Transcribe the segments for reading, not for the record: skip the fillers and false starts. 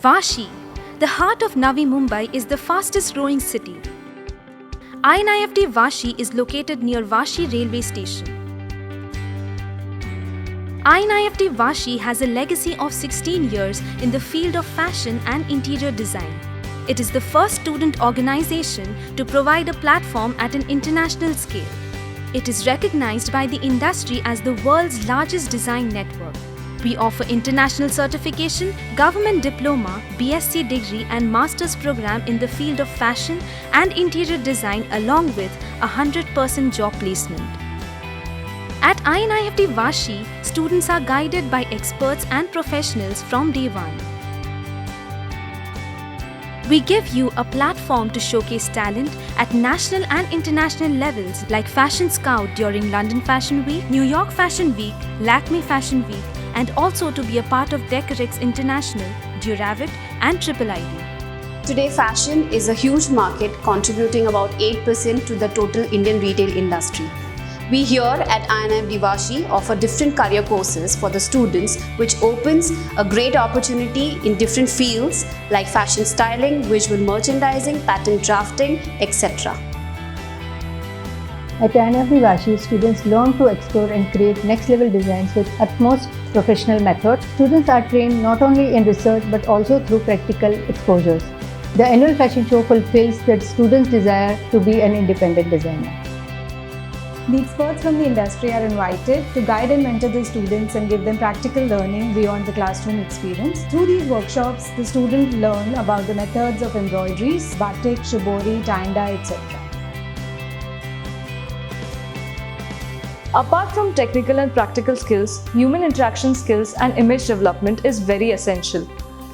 Vashi, the heart of Navi Mumbai, is the fastest growing city. INIFT Vashi is located near Vashi railway station. INIFT Vashi has a legacy of 16 years in the field of fashion and interior design. It is the first student organization to provide a platform at an international scale. It is recognized by the industry as the world's largest design network. We offer international certification, government diploma, BSc degree and master's program in the field of fashion and interior design along with 100% job placement. At INIFT Vashi, students are guided by experts and professionals from day one. We give you a platform to showcase talent at national and international levels like Fashion Scout during London Fashion Week, New York Fashion Week, Lakme Fashion Week, and also to be a part of Decorex International, Duravit and IIID. Today, fashion is a huge market contributing about 8% to the total Indian retail industry. We here at INIFT Vashi offer different career courses for the students, which opens a great opportunity in different fields like fashion styling, visual merchandising, pattern drafting, etc. At INIFT Vashi, students learn to explore and create next-level designs with utmost professional methods. Students are trained not only in research but also through practical exposures. The annual fashion show fulfills the students' desire to be an independent designer. The experts from the industry are invited to guide and mentor the students and give them practical learning beyond the classroom experience. Through these workshops, the students learn about the methods of embroideries, batik, shibori, tie-and-dye, etc. Apart from technical and practical skills, human interaction skills and image development is very essential.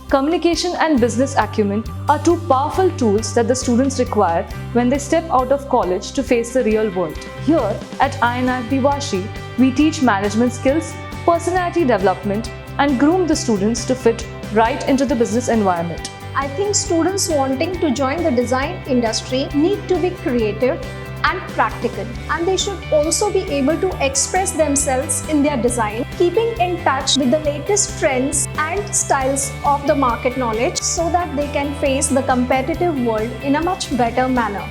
Communication and business acumen are two powerful tools that the students require when they step out of college to face the real world. Here at INIFT Vashi, we teach management skills, personality development, and groom the students to fit right into the business environment. I think students wanting to join the design industry need to be creative and practical, and they should also be able to express themselves in their design, keeping in touch with the latest trends and styles of the market knowledge so that they can face the competitive world in a much better manner.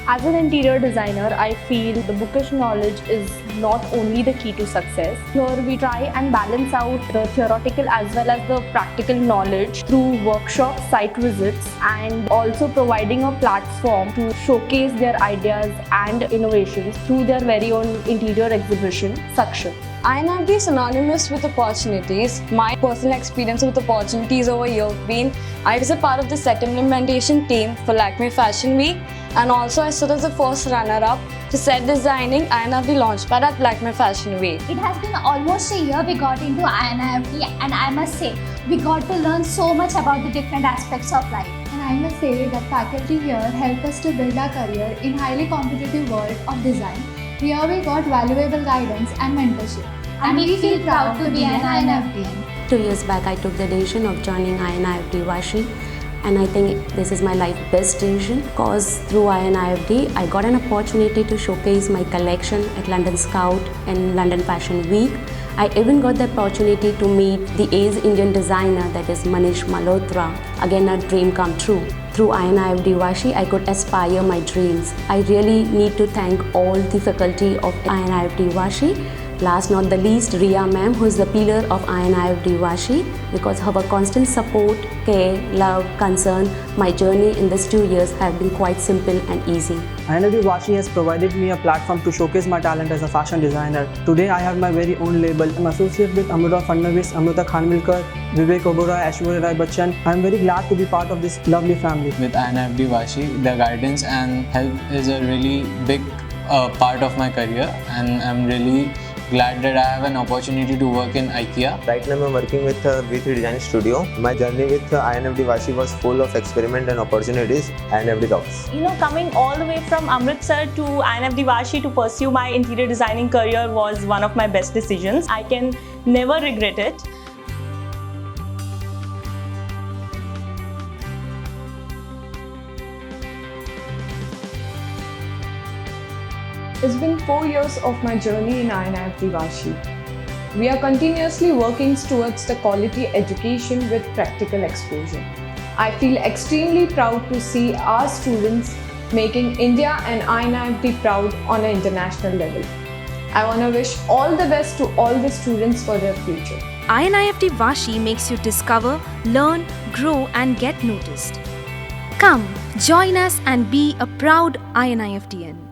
As an interior designer, I feel the bookish knowledge is not only the key to success. Here we try and balance out the theoretical as well as the practical knowledge through workshops, site visits, and also providing a platform to showcase their ideas and innovations through their very own interior exhibition, Saksha. INIFT is synonymous with opportunities. My personal experience with opportunities over here have been I was a part of the set implementation team for Lakme Fashion Week, and also I stood as the first runner-up to set designing INIFT Launchpad at Lakme Fashion Week. It has been almost a year we got into INIFT, and I must say, we got to learn so much about the different aspects of life. And I must say that faculty here help us to build our career in highly competitive world of design. Here we got valuable guidance and mentorship. And we feel proud to be an INIFTian. 2 years back, I took the decision of joining INIFT Vashi, and I think this is my life best decision because through INIFT, I got an opportunity to showcase my collection at London Scout and London Fashion Week. I even got the opportunity to meet the ace Indian designer, that is Manish Malhotra. Again, a dream come true. Through INIFT Vashi, I could aspire my dreams. I really need to thank all the faculty of INIFT Vashi. Last not the least, Riya ma'am, who is the pillar of INIFT Vashi, because her constant support, care, love, concern, my journey in these 2 years have been quite simple and easy. INIFT Vashi has provided me a platform to showcase my talent as a fashion designer. Today I have my very own label. I'm associated with Amruta Fadnavis, Amruta Khanvilkar, Vivek Oberoi, Aishwarya Rai Bachchan. I'm very glad to be part of this lovely family. With INIFT Vashi, their guidance and help is a really big part of my career, and I'm really glad that I have an opportunity to work in IKEA. Right now I'm working with V3 Design Studio. My journey with INIFT Vashi was full of experiment and opportunities. INIFT rocks. Coming all the way from Amritsar to INIFT Vashi to pursue my interior designing career was one of my best decisions. I can never regret it. It's been 4 years of my journey in INIFT Vashi. we are continuously working towards the quality education with practical exposure. I feel extremely proud to see our students making India and INIFD proud on an international level. I want to wish all the best to all the students for their future. INIFD Vashi makes you discover, learn, grow and get noticed. Come, join us and be a proud INIFDN.